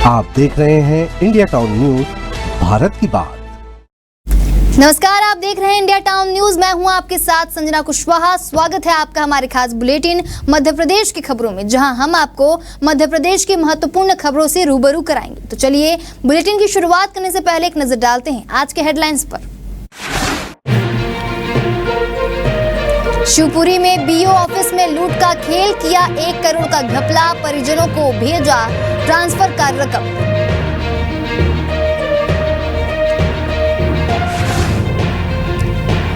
आप देख रहे हैं इंडिया टाउन न्यूज, भारत की बात। नमस्कार, आप देख रहे हैं इंडिया टाउन न्यूज। मैं हूं आपके साथ संजना कुशवाहा। स्वागत है आपका हमारे खास बुलेटिन मध्य प्रदेश की खबरों में, जहां हम आपको मध्य प्रदेश की महत्वपूर्ण खबरों से रूबरू कराएंगे। तो चलिए बुलेटिन की शुरुआत करने से पहले एक नजर डालते हैं आज के हेडलाइंस पर। शिवपुरी में बीओ ऑफिस में लूट का खेल किया, 1 करोड़ का घपला, परिजनों को भेजा ट्रांसफर का रकम।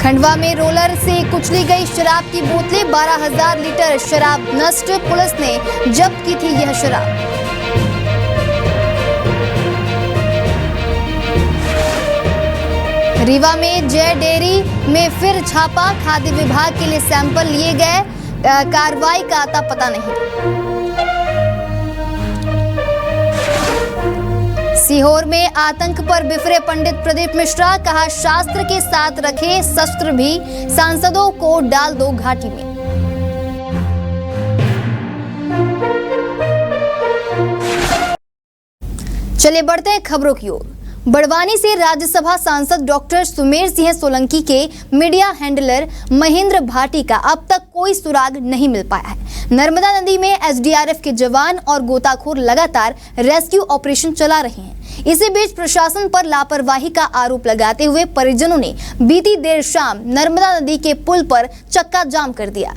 खंडवा में रोलर से कुचली गई शराब की बोतलें, 12,000 लीटर शराब नष्ट, पुलिस ने जब्त की थी यह शराब। रीवा में जय डेयरी में फिर छापा, खाद्य विभाग के लिए सैंपल लिए गए, कार्रवाई का आता पता नहीं। सीहोर में आतंक पर बिफरे पंडित प्रदीप मिश्रा, कहा शास्त्र के साथ रखे शस्त्र भी, सांसदों को डाल दो घाटी में। चलिए बढ़ते हैं खबरों की ओर। बड़वानी से राज्यसभा सांसद डॉक्टर सुमेर सिंह सोलंकी के मीडिया हैंडलर महेंद्र भाटी का अब तक कोई सुराग नहीं मिल पाया है। नर्मदा नदी में एसडीआरएफ के जवान और गोताखोर लगातार रेस्क्यू ऑपरेशन चला रहे हैं। इसी बीच प्रशासन पर लापरवाही का आरोप लगाते हुए परिजनों ने बीती देर शाम नर्मदा नदी के पुल पर चक्का जाम कर दिया।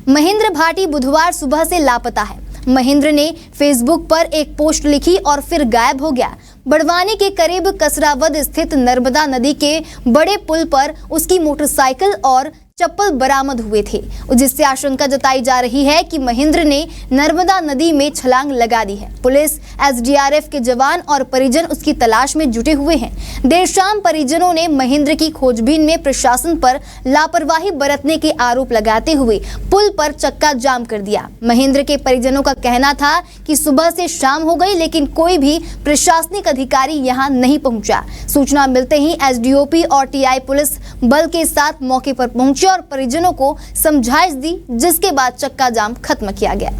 महेंद्र भाटी बुधवार सुबह से लापता है। महेंद्र ने फेसबुक पर एक पोस्ट लिखी और फिर गायब हो गया। बड़वानी के करीब कसरावद स्थित नर्मदा नदी के बड़े पुल पर उसकी मोटरसाइकिल और चप्पल बरामद हुए थे, जिससे आशंका जताई जा रही है कि महेंद्र ने नर्मदा नदी में छलांग लगा दी है। पुलिस, एसडीआरएफ के जवान और परिजन उसकी तलाश में जुटे हुए हैं। देर शाम परिजनों ने महेंद्र की खोजबीन में प्रशासन पर लापरवाही बरतने के आरोप लगाते हुए पुल पर चक्का जाम कर दिया। महेंद्र के परिजनों का कहना था कि सुबह से शाम हो गई, लेकिन कोई भी प्रशासनिक अधिकारी यहां नहीं पहुंचा। सूचना मिलते ही एसडीओपी और टीआई पुलिस बल के साथ मौके पर पहुंचे और परिजनों को समझाइश दी, जिसके बाद चक्का जाम खत्म किया गया।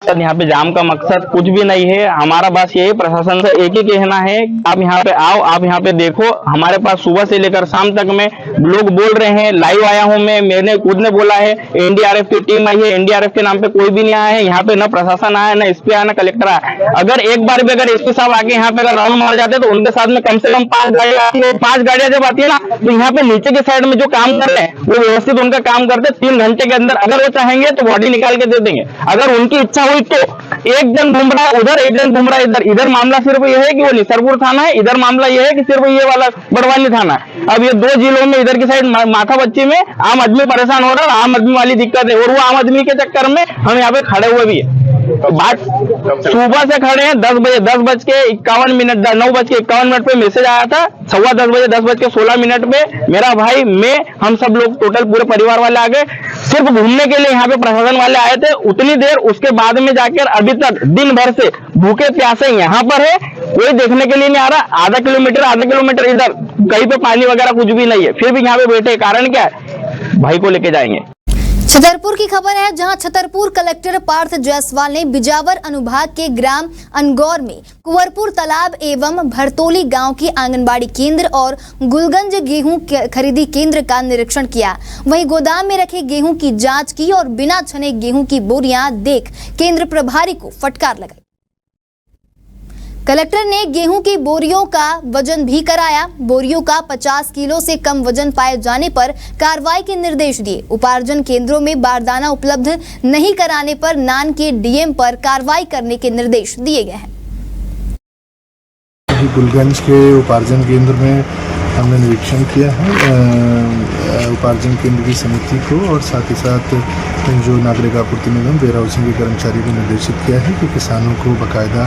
यहाँ पे जाम का मकसद कुछ भी नहीं है। हमारा बस यही प्रशासन से एक ही कहना है, आप यहाँ पे आओ, आप यहाँ पे देखो। हमारे पास सुबह से लेकर शाम तक में लोग बोल रहे हैं, लाइव आया हूँ मैंने खुद ने बोला है, एनडीआरएफ की टीम आई है, एनडीआरएफ के नाम पे कोई भी नहीं आया है यहाँ पे, न प्रशासन आया, न एसपी आया, न कलेक्टर आया। अगर एक बार भी अगर एसपी साहब आके यहाँ पे अगर राउंड मार जाते तो उनके साथ में कम से कम 5 गाड़ियां आती है। 5 गाड़ियां जब आती है ना, तो यहाँ पे नीचे के साइड में जो काम कर रहे हैं वो व्यवस्थित उनका काम करते, 3 घंटे के अंदर अगर वो चाहेंगे तो बॉडी निकाल के दे देंगे। अगर उनकी इच्छा हुई तो एक जन घूम रहा है उधर, एक जन घूम रहा है इधर। इधर मामला सिर्फ ये है कि वो निसरपुर थाना है, इधर मामला ये है कि सिर्फ ये वाला बड़वानी थाना है। अब ये 2 जिलों में इधर की साइड माथा बच्ची में आम आदमी परेशान हो रहा है, आम आदमी वाली दिक्कत है, और वो आम आदमी के चक्कर में हम यहाँ पे खड़े हुए भी है। बात सुबह से खड़े हैं 10 बजे 9:51 पे मैसेज आया था, 10:15 बजे 10:16 पे मेरा भाई, मैं, हम सब लोग टोटल पूरे परिवार वाले आ गए। सिर्फ घूमने के लिए यहाँ पे प्रशासन वाले आए थे उतनी देर, उसके बाद में जाकर अभी तक दिन भर से भूखे प्यासे यहाँ पर है, कोई देखने के लिए नहीं आ रहा। आधा किलोमीटर इधर कहीं पे पानी वगैरह कुछ भी नहीं है, फिर भी यहाँ पे बैठे। कारण क्या है? भाई को लेके जाएंगे। छतरपुर की खबर है, जहां छतरपुर कलेक्टर पार्थ जायसवाल ने बिजावर अनुभाग के ग्राम अनगौर में कुंवरपुर तालाब एवं भरतोली गांव की आंगनबाड़ी केंद्र और गुलगंज गेहूं खरीदी केंद्र का निरीक्षण किया। वहीं गोदाम में रखे गेहूं की जांच की और बिना छने गेहूं की बोरियां देख केंद्र प्रभारी को फटकार लगाई। कलेक्टर ने गेहूं की बोरियों का वजन भी कराया। बोरियों का 50 किलो से कम वजन पाए जाने पर कार्रवाई के निर्देश दिए। उपार्जन केंद्रों में बारदाना उपलब्ध नहीं कराने पर नान के डीएम पर कार्रवाई करने के निर्देश दिए गए हैं। गुलगंज के उपार्जन केंद्र में हमने निरीक्षण किया है उपार्जन केंद्र की समिति को, और साथ ही साथ जो नागरिक आपूर्ति निगम वेयर हाउसिंग के कर्मचारी को निर्देशित किया है कि किसानों को बाकायदा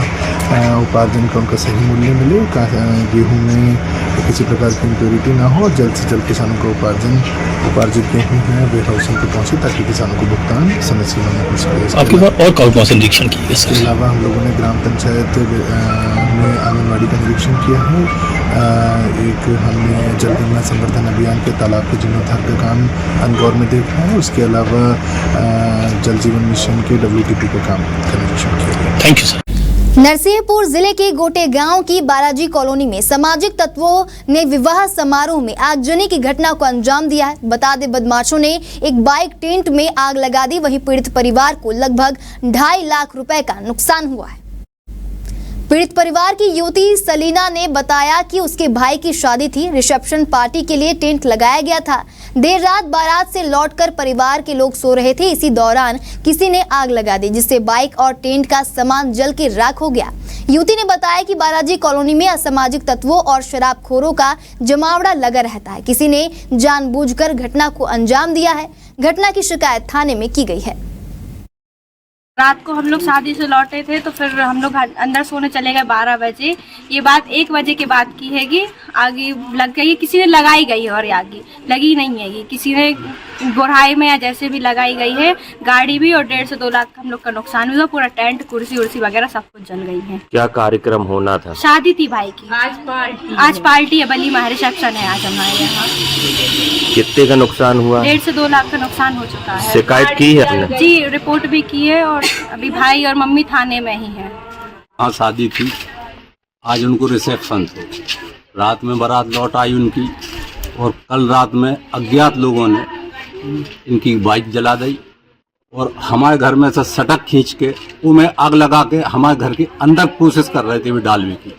उपार्जन का उनका सही मूल्य मिले, गेहूं में किसी प्रकार की इम्प्योरिटी ना हो, और जल्द से जल्द किसानों को उपार्जित गेहूं है वेयर हाउसिंग को पहुँचे, ताकि किसानों को भुगतान समय सीमा में हो सके। आपके पास और कौन सा निरीक्षण किया? इसके अलावा हम लोगों ने ग्राम पंचायत में आंगनबाड़ी का निरीक्षण किया है। एक हमने जल गंगा संवर्धन अभियान के तालाब के जीर्णोद्धार का काम अनगौर में देखा है। उसके अलावा जल जीवन मिशन के WTP का काम करेंगे। कंसल्टेशन किया गया। Thank you sir. नरसिंहपुर जिले के गोटे गांव की बालाजी कॉलोनी में सामाजिक तत्वों ने विवाह समारोह में आगजनी की घटना को अंजाम दिया है। बता दें, बदमाशों ने एक बाइक टेंट में आग लगा दी। वहीं पीड़ित परिवार को लगभग 2.5 लाख रुपए का नुकसान हुआ है। पीड़ित परिवार की युवती सलीना ने बताया कि उसके भाई की शादी थी। रिसेप्शन पार्टी के लिए टेंट लगाया गया था। देर रात बारात से लौटकर परिवार के लोग सो रहे थे। इसी दौरान किसी ने आग लगा दी, जिससे बाइक और टेंट का सामान जल के राख हो गया। युवती ने बताया कि बालाजी कॉलोनी में असामाजिक तत्वों और शराबखोरों का जमावड़ा लगा रहता है। किसी ने जानबूझकर घटना को अंजाम दिया है। घटना की शिकायत थाने में की गई है। रात को हम लोग शादी से लौटे थे तो फिर हम लोग अंदर सोने चले गए 12 बजे। ये बात 1 बजे के बाद की हैगी। आगे लग गई, किसी ने लगाई गई है और आगे लगी नहीं है। ये किसी ने गोढ़ाई में या जैसे भी लगाई गई है। गाड़ी भी और 1.5 से 2 लाख हम लोग का नुकसान हुआ। पूरा टेंट, कुर्सी उर्सी वगैरह सब कुछ जल गई है। क्या कार्यक्रम होना था? शादी थी भाई की। आज पार्टी है, वलीमा रिसेप्शन है आज हमारे यहाँ। कितने का नुकसान हुआ? 1.5 से 2 लाख का नुकसान हो चुका है। शिकायत की है आपने? जी, रिपोर्ट भी की है और अभी भाई और मम्मी थाने में ही है। हाँ, शादी थी, आज उनको रिसेप्शन थे। रात में बारात लौट आई उनकी और कल रात में अज्ञात लोगों ने इनकी बाइक जला दी और हमारे घर में से सटक खींच के वो में आग लगा के हमारे घर के अंदर कोशिश कर रहे थे भी डालने की।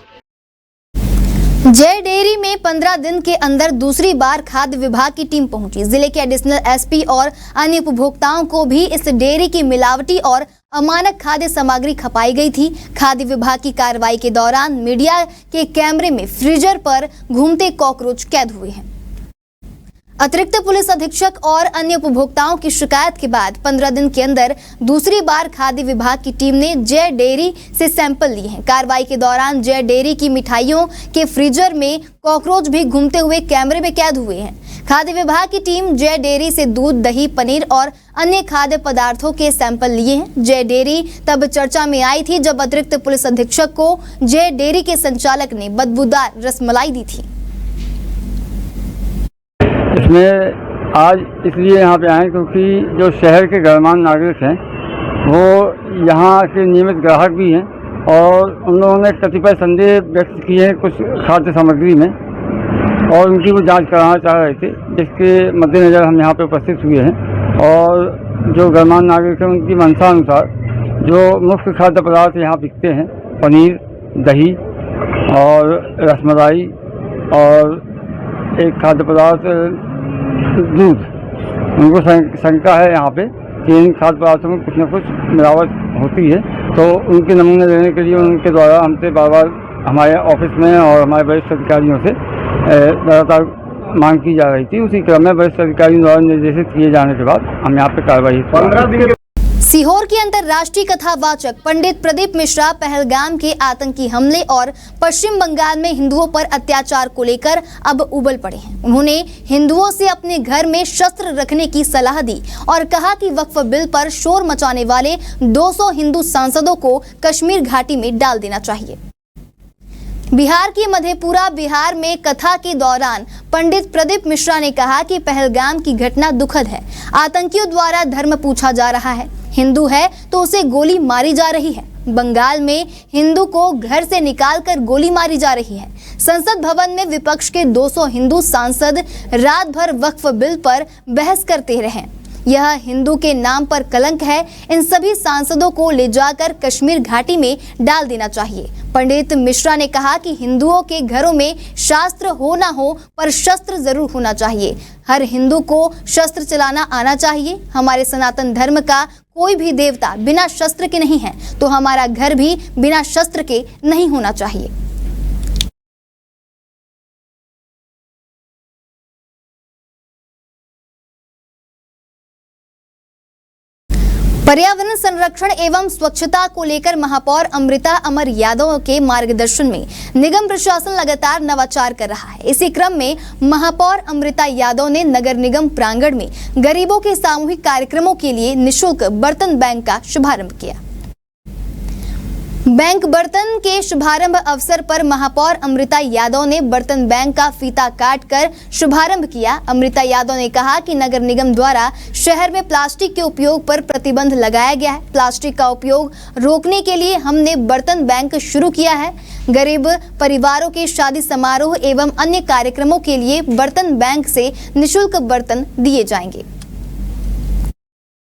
जय डेयरी में 15 दिन के अंदर दूसरी बार खाद्य विभाग की टीम पहुंची। जिले के एडिशनल एसपी और अन्य उपभोक्ताओं को भी इस डेयरी की मिलावटी और अमानक खाद्य सामग्री खपाई गई थी। खाद्य विभाग की कार्रवाई के दौरान मीडिया के कैमरे में फ्रीजर पर घूमते कॉकरोच कैद हुए हैं। अतिरिक्त पुलिस अधीक्षक और अन्य उपभोक्ताओं की शिकायत के बाद 15 दिन के अंदर दूसरी बार खाद्य विभाग की टीम ने जय डेयरी से सैंपल लिए हैं। कार्रवाई के दौरान जय डेयरी की मिठाइयों के फ्रीजर में कॉकरोच भी घूमते हुए कैमरे में कैद हुए हैं। खाद्य विभाग की टीम जय डेयरी से दूध, दही, पनीर और अन्य खाद्य पदार्थों के सैंपल लिए हैं। जय डेयरी तब चर्चा में आई थी जब अतिरिक्त पुलिस अधीक्षक को जय डेयरी के संचालक ने बदबूदार रसमलाई दी थी। इसमें आज इसलिए यहाँ पे आए क्योंकि जो शहर के गणमान्य नागरिक हैं वो यहाँ के नियमित ग्राहक भी हैं और उन लोगों ने कतिपय संदेह व्यक्त किए हैं कुछ खाद्य सामग्री में और उनकी वो जांच कराना चाह रहे थे, जिसके मद्देनज़र हम यहाँ पे उपस्थित हुए हैं। और जो गणमान्य नागरिक हैं उनकी मंशा अनुसार जो मुख्य खाद्य पदार्थ यहाँ बिकते हैं, पनीर, दही और रसमलाई और एक खाद्य पदार्थ दूध, उनको शंका है यहाँ पे कि इन खाद्य पदार्थों में कुछ न कुछ मिलावट होती है। तो उनके नमूने लेने के लिए उनके द्वारा हमसे बार बार हमारे ऑफिस में और हमारे वरिष्ठ अधिकारियों से लगातार मांग की जा रही थी। उसी क्रम में वरिष्ठ अधिकारियों द्वारा निर्देशित किए जाने के बाद हम यहाँ पे कार्रवाई। सीहोर के अंतर्राष्ट्रीय कथावाचक पंडित प्रदीप मिश्रा पहलगाम के आतंकी हमले और पश्चिम बंगाल में हिंदुओं पर अत्याचार को लेकर अब उबल पड़े हैं। उन्होंने हिंदुओं से अपने घर में शस्त्र रखने की सलाह दी और कहा कि वक्फ बिल पर शोर मचाने वाले 200 हिंदू सांसदों को कश्मीर घाटी में डाल देना चाहिए। बिहार के मधेपुरा बिहार में कथा के दौरान पंडित प्रदीप मिश्रा ने कहा कि पहलगाम की घटना दुखद है। आतंकियों द्वारा धर्म पूछा जा रहा है, हिंदू है तो उसे गोली मारी जा रही है। बंगाल में हिंदू को घर से निकालकर गोली मारी जा रही है। संसद भवन में विपक्ष के 200 हिंदू सांसद रात भर वक्फ बिल पर बहस करते रहे। यह हिंदू के नाम पर कलंक है। इन सभी सांसदों को ले जाकर कश्मीर घाटी में डाल देना चाहिए। पंडित मिश्रा ने कहा कि हिंदुओं के घरों में शास्त्र हो ना हो पर शस्त्र जरूर होना चाहिए। हर हिंदू को शस्त्र चलाना आना चाहिए। हमारे सनातन धर्म का कोई भी देवता बिना शस्त्र के नहीं है, तो हमारा घर भी बिना शस्त्र के नहीं होना चाहिए। पर्यावरण संरक्षण एवं स्वच्छता को लेकर महापौर अमृता अमर यादव के मार्गदर्शन में निगम प्रशासन लगातार नवाचार कर रहा है। इसी क्रम में महापौर अमृता यादव ने नगर निगम प्रांगण में गरीबों के सामूहिक कार्यक्रमों के लिए निःशुल्क बर्तन बैंक का शुभारंभ किया। बैंक बर्तन के शुभारंभ अवसर पर महापौर अमृता यादव ने बर्तन बैंक का फीता काटकर शुभारंभ किया। अमृता यादव ने कहा कि नगर निगम द्वारा शहर में प्लास्टिक के उपयोग पर प्रतिबंध लगाया गया है। प्लास्टिक का उपयोग रोकने के लिए हमने बर्तन बैंक शुरू किया है। गरीब परिवारों के शादी समारोह एवं अन्य कार्यक्रमों के लिए बर्तन बैंक से निःशुल्क बर्तन दिए जाएंगे।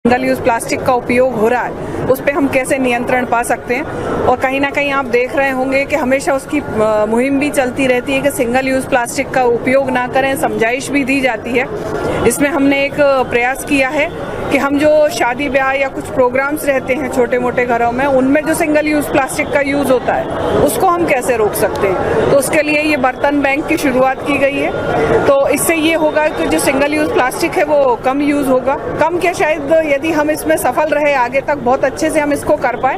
सिंगल यूज़ प्लास्टिक का उपयोग हो रहा है, उस पर हम कैसे नियंत्रण पा सकते हैं। और कहीं ना कहीं आप देख रहे होंगे कि हमेशा उसकी मुहिम भी चलती रहती है कि सिंगल यूज़ प्लास्टिक का उपयोग ना करें, समझाइश भी दी जाती है। इसमें हमने एक प्रयास किया है कि हम जो शादी ब्याह या कुछ प्रोग्राम्स रहते हैं छोटे मोटे घरों में, उनमें जो सिंगल यूज़ प्लास्टिक का यूज़ होता है उसको हम कैसे रोक सकते हैं। तो उसके लिए ये बर्तन बैंक की शुरुआत की गई है। तो इससे ये होगा कि जो सिंगल यूज़ प्लास्टिक है वो कम यूज़ होगा। कम क्या, शायद यदि हम इसमें सफल रहे आगे तक बहुत अच्छे से हम इसको कर पाए।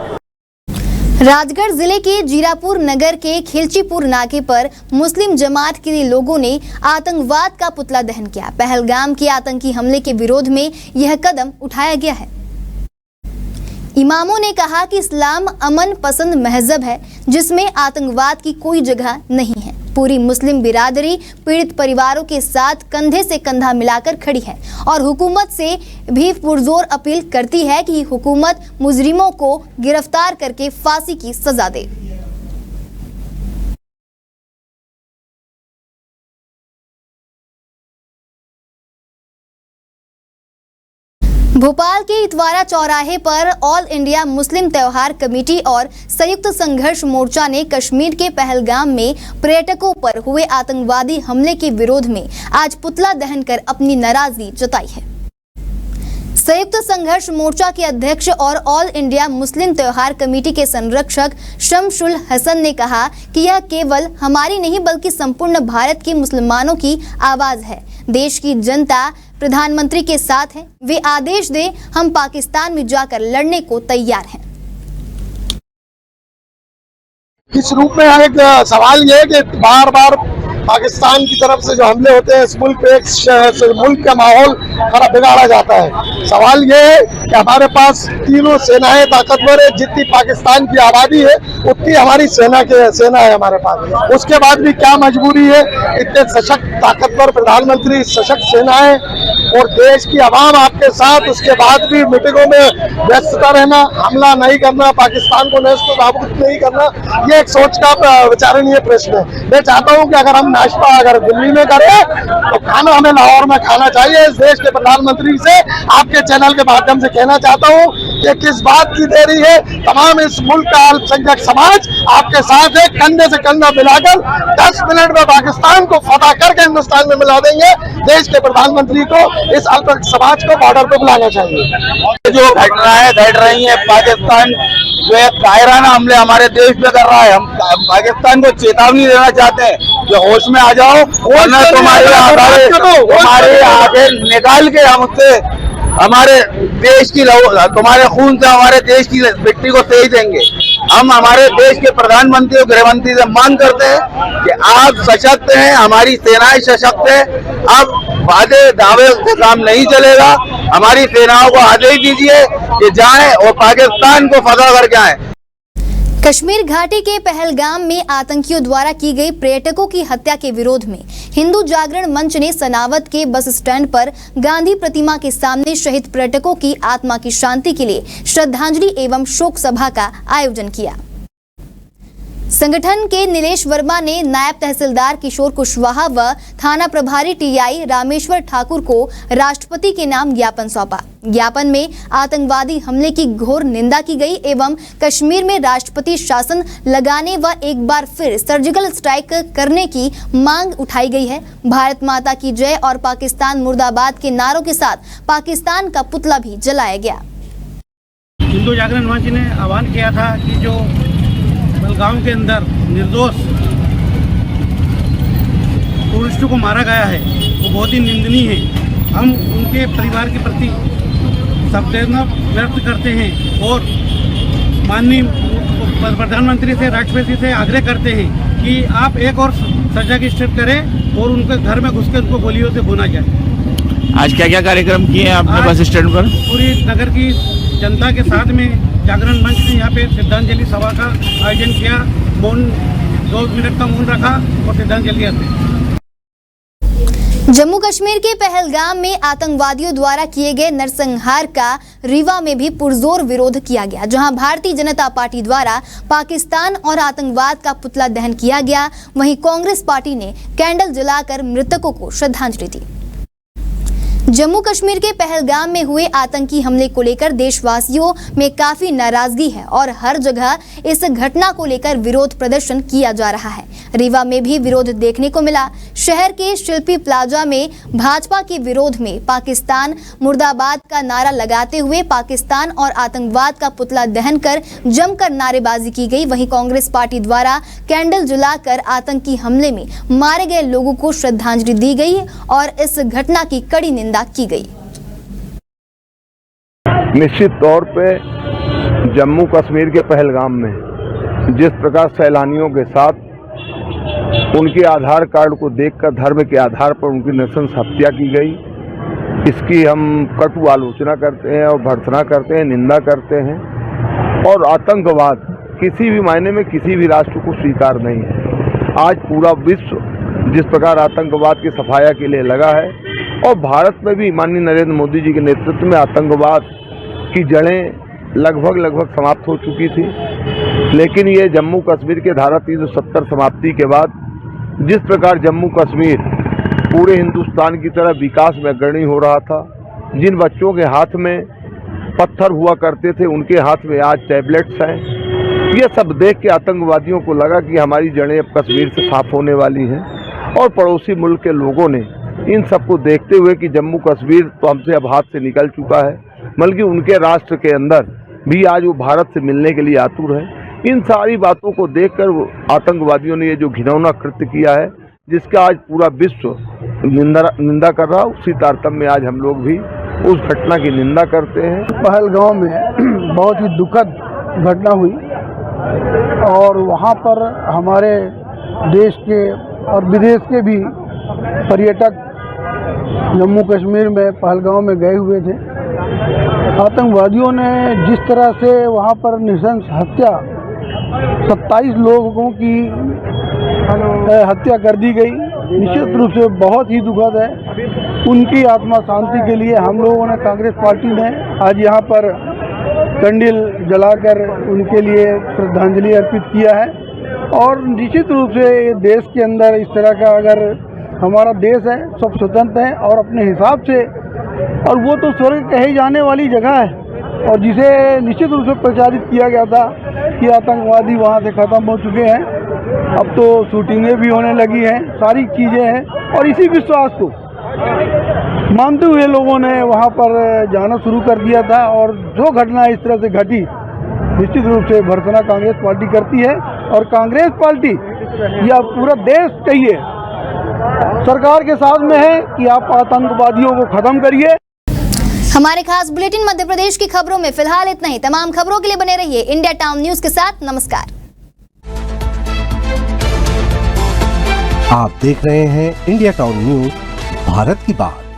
राजगढ़ जिले के जीरापुर नगर के खिलचीपुर नाके पर मुस्लिम जमात के लोगों ने आतंकवाद का पुतला दहन किया। पहलगाम के आतंकी हमले के विरोध में यह कदम उठाया गया है। इमामों ने कहा कि इस्लाम अमन पसंद महजब है जिसमें आतंकवाद की कोई जगह नहीं है। पूरी मुस्लिम बिरादरी पीड़ित परिवारों के साथ कंधे से कंधा मिलाकर खड़ी है और हुकूमत से भी पुरजोर अपील करती है कि हुकूमत मुजरिमों को गिरफ्तार करके फांसी की सजा दे। भोपाल के इतवारा चौराहे पर ऑल इंडिया मुस्लिम त्योहार कमेटी और संयुक्त संघर्ष मोर्चा ने कश्मीर के पहलगाम में पर्यटकों पर हुए आतंकवादी हमले के विरोध में आज पुतला दहन कर अपनी नाराजगी जताई है। संयुक्त संघर्ष मोर्चा के अध्यक्ष और ऑल इंडिया मुस्लिम त्योहार कमेटी के संरक्षक शमशुल हसन ने कहा कि यह केवल हमारी नहीं बल्कि संपूर्ण भारत के मुसलमानों की आवाज है। देश की जनता प्रधानमंत्री के साथ है, वे आदेश दे हम पाकिस्तान में जाकर लड़ने को तैयार हैं। इस रूप में एक सवाल ये है कि बार बार पाकिस्तान की तरफ से जो हमले होते हैं इस मुल्क पे एक मुल्क का माहौल थोड़ा बिगाड़ा जाता है। सवाल ये है कि हमारे पास तीनों सेनाएं ताकतवर है, जितनी पाकिस्तान की आबादी है उतनी हमारी सेना है हमारे पास। उसके बाद भी क्या मजबूरी है, इतने सशक्त ताकतवर प्रधानमंत्री, सशक्त सेनाएं और देश की आवाम आपके साथ, उसके बाद भी मीटिंगों में व्यस्तता रहना, हमला नहीं करना, पाकिस्तान को नेस्त नाबूद नहीं करना, ये एक सोच का विचारणीय प्रश्न है। मैं चाहता हूँ कि अगर हम नाश्ता अगर दिल्ली में करें तो खाना हमें लाहौर में खाना चाहिए। इस देश के प्रधानमंत्री से आपके चैनल के माध्यम से कहना चाहता हूँ कि किस बात की देरी है। तमाम इस मुल्क का अल्पसंख्यक समाज आपके साथ है, कंधे से कंधा मिलाकर 10 मिनट में पाकिस्तान को फतह करके हिंदुस्तान में मिला देंगे। देश के प्रधानमंत्री को इस अल्पसंख्यक समाज को बॉर्डर पे बुलाना चाहिए। जो घटनाएं घट रही है, पाकिस्तान जो है कायराना हमले हमारे देश पे कर रहा है, हम पाकिस्तान को चेतावनी देना चाहते हैं कि होश में आ जाओ, वरना तुम्हारे आगे निकाल के हम उससे हमारे देश की तुम्हारे खून से हमारे देश की मिट्टी को तेज देंगे। हम हमारे देश के प्रधानमंत्री और गृहमंत्री से मांग करते हैं कि आप सशक्त हैं, हमारी सेनाएं सशक्त है। अब वादे दावे से काम नहीं चलेगा। हमारी सेनाओं को आदेश दीजिए कि जाएं और पाकिस्तान को फतह करके आएं। कश्मीर घाटी के पहलगाम में आतंकियों द्वारा की गई पर्यटकों की हत्या के विरोध में हिंदू जागरण मंच ने सनावत के बस स्टैंड पर गांधी प्रतिमा के सामने शहीद पर्यटकों की आत्मा की शांति के लिए श्रद्धांजलि एवं शोक सभा का आयोजन किया। संगठन के नीलेश वर्मा ने नायब तहसीलदार किशोर कुशवाहा व थाना प्रभारी टीआई रामेश्वर ठाकुर को राष्ट्रपति के नाम ज्ञापन सौंपा। ज्ञापन में आतंकवादी हमले की घोर निंदा की गई एवं कश्मीर में राष्ट्रपति शासन लगाने व एक बार फिर सर्जिकल स्ट्राइक करने की मांग उठाई गई है। भारत माता की जय और पाकिस्तान मुर्दाबाद के नारों के साथ पाकिस्तान का पुतला भी जलाया गया। हिंदू जागरण मंच ने आह्वान किया था कि जो पहलगाम के अंदर निर्दोष टूरिस्टों को मारा गया है वो बहुत ही निंदनीय है। हम उनके परिवार के प्रति संवेदना व्यक्त करते हैं और माननीय प्रधानमंत्री से, राष्ट्रपति से आग्रह करते हैं कि आप एक और सर्जिकल स्ट्राइक करें और उनके घर में घुस कर उनको गोलियों से भुना जाए। आज क्या क्या कार्यक्रम किए हैं आपने बस स्टैंड पर? पूरी नगर की जनता के साथ में जागरण मंच ने यहाँ पे श्रद्धांजलि सभा का आयोजन किया। मौन 2 मिनट का मौन रखा और श्रद्धांजलि दी। जम्मू कश्मीर के पहलगाम में आतंकवादियों द्वारा किए गए नरसंहार का रीवा में भी पुरजोर विरोध किया गया, जहां भारतीय जनता पार्टी द्वारा पाकिस्तान और आतंकवाद का पुतला दहन किया गया। वहीं कांग्रेस पार्टी ने कैंडल जलाकर मृतकों को श्रद्धांजलि दी। जम्मू कश्मीर के पहलगाम में हुए आतंकी हमले को लेकर देशवासियों में काफी नाराजगी है और हर जगह इस घटना को लेकर विरोध प्रदर्शन किया जा रहा है। रीवा में भी विरोध देखने को मिला। शहर के शिल्पी प्लाजा में भाजपा के विरोध में पाकिस्तान मुर्दाबाद का नारा लगाते हुए पाकिस्तान और आतंकवाद का पुतला दहन कर जमकर नारेबाजी की गई। वहीं कांग्रेस पार्टी द्वारा कैंडल जलाकर आतंकी हमले में मारे गए लोगों को श्रद्धांजलि दी गई और इस घटना की कड़ी निंदा की गई। निश्चित तौर पे जम्मू कश्मीर के पहलगाम में जिस प्रकार सैलानियों के साथ उनके आधार कार्ड को देखकर धर्म के आधार पर उनकी नृशंस हत्या की गई, इसकी हम कटु आलोचना करते हैं और भर्त्सना करते हैं, निंदा करते हैं। और आतंकवाद किसी भी मायने में किसी भी राष्ट्र को स्वीकार नहीं है। आज पूरा विश्व जिस प्रकार आतंकवाद की सफाया के लिए लगा है और भारत में भी माननीय नरेंद्र मोदी जी के नेतृत्व में आतंकवाद की जड़ें लगभग समाप्त हो चुकी थी, लेकिन ये जम्मू कश्मीर के धारा 370 समाप्ति के बाद जिस प्रकार जम्मू कश्मीर पूरे हिंदुस्तान की तरह विकास में अग्रणी हो रहा था, जिन बच्चों के हाथ में पत्थर हुआ करते थे उनके हाथ में आज टैबलेट्स हैं, ये सब देख के आतंकवादियों को लगा कि हमारी जड़ें अब कश्मीर से साफ होने वाली हैं। और पड़ोसी मुल्क के लोगों ने इन सबको देखते हुए कि जम्मू कश्मीर तो हमसे अब हाथ से निकल चुका है, बल्कि उनके राष्ट्र के अंदर भी आज वो भारत से मिलने के लिए आतुर है। इन सारी बातों को देखकर आतंकवादियों ने ये जो घिनौना कृत्य किया है, जिसका आज पूरा विश्व निंदा कर रहा, उसी तारतम्य में आज हम लोग भी उस घटना की निंदा करते हैं। पहलगाम में बहुत ही दुखद घटना हुई और वहाँ पर हमारे देश के और विदेश के भी पर्यटक जम्मू कश्मीर में पहलगाम में गए हुए थे। आतंकवादियों ने जिस तरह से वहाँ पर नृशंस हत्या 27 लोगों की हत्या कर दी गई, निश्चित रूप से बहुत ही दुखद है। उनकी आत्मा शांति के लिए हम लोगों ने, कांग्रेस पार्टी ने आज यहाँ पर कैंडल जलाकर उनके लिए श्रद्धांजलि अर्पित किया है। और निश्चित रूप से देश के अंदर इस तरह का, अगर हमारा देश है, सब स्वतंत्र है और अपने हिसाब से, और वो तो स्वर्ग कहे जाने वाली जगह है और जिसे निश्चित रूप से प्रचारित किया गया था कि आतंकवादी वहाँ से ख़त्म हो चुके हैं। अब तो शूटिंगें भी होने लगी हैं, सारी चीज़ें हैं और इसी विश्वास को मानते हुए लोगों ने वहाँ पर जाना शुरू कर दिया था। और जो घटना इस तरह से घटी, निश्चित रूप से भर्त्सना कांग्रेस पार्टी करती है और कांग्रेस पार्टी या पूरा देश कहिए सरकार के साथ में है कि आप आतंकवादियों को खत्म करिए। हमारे खास बुलेटिन मध्य प्रदेश की खबरों में फिलहाल इतना ही। तमाम खबरों के लिए बने रहिए इंडिया टाउन न्यूज के साथ। नमस्कार। आप देख रहे हैं इंडिया टाउन न्यूज, भारत की बात।